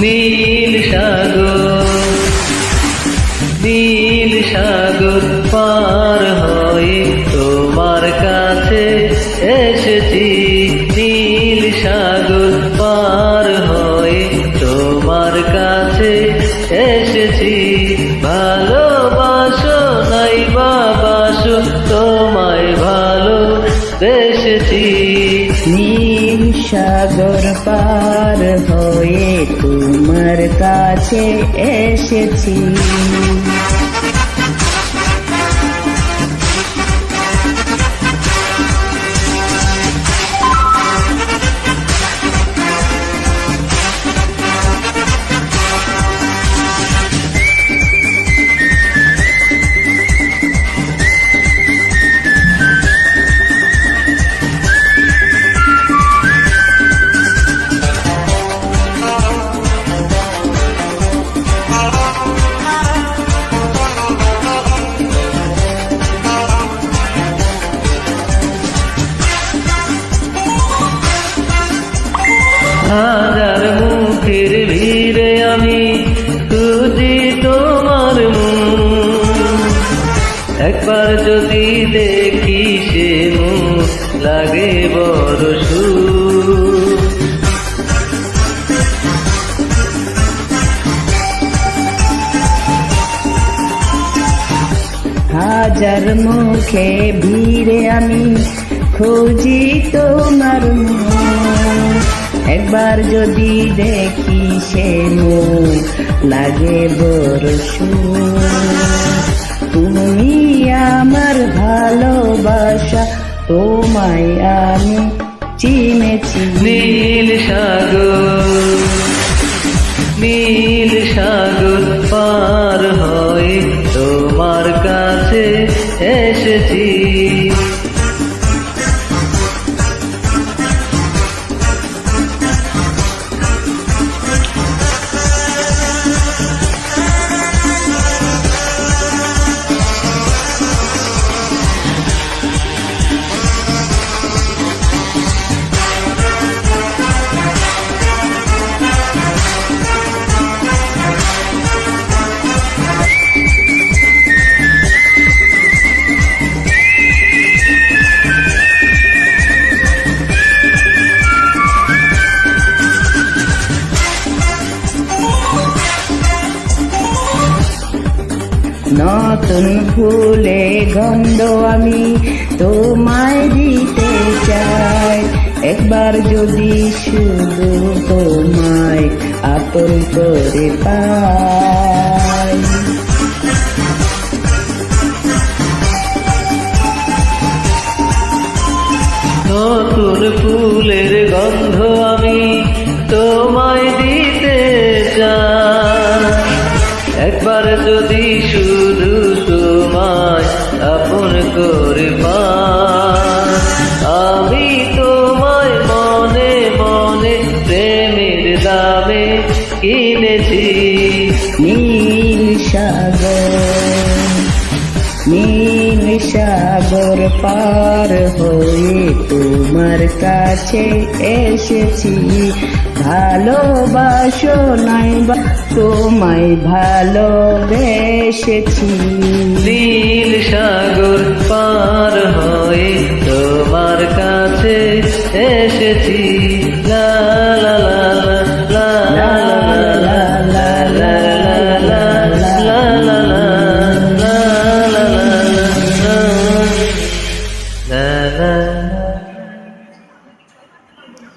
নীল সাগর পার হয়ে তোমার কাছে এসেছি। নীল সাগর পার হয়ে তোমার কাছে এসেছি। ভালোবাসো নাই বাবাসো তোমায় ভালোবেসেছি। নীল সাগর পার হয়ে তোমার কাছে এসেছি। হাজার মুখের ভিড়ে আমি খুঁজি তোমার মুখ। একবার যদি দেখি সে মুখ লাগে বড় সুখ। হাজার মুখে ভিড়ে আমি খুঁজি তোমার মুখ। একবার যদি দেখি সে মুখ লাগে বড় সুখ। তুমি আমার ভালোবাসা তোমায় আমি চিনেছি। নীল সাগর পার হয়ে তোমার কাছে এসেছি। নতুন ফুলে গন্ধ আমি তোমায় দিতে চাই। একবার যদি শুধু তোমায় আপন করে পাই। নতুন ফুলের গন্ধ আমি তোমায় দিতে চাই। একবার যদি শুধু তোমায় আপন করে পাই। আমি তোমায় মনে মনে প্রেমের দামে কিনেছি। নীল সাগর পার হয়ে তোমার কাছে এসেছি। ভালোবাসো নাই বা তোমায় ভালোবেসেছি। নীল সাগর পার হয়ে তোমার কাছে এসেছি। লা লা লা লা লা লা লা লা লা লা লা লা লা লা লা লা লা লা লা।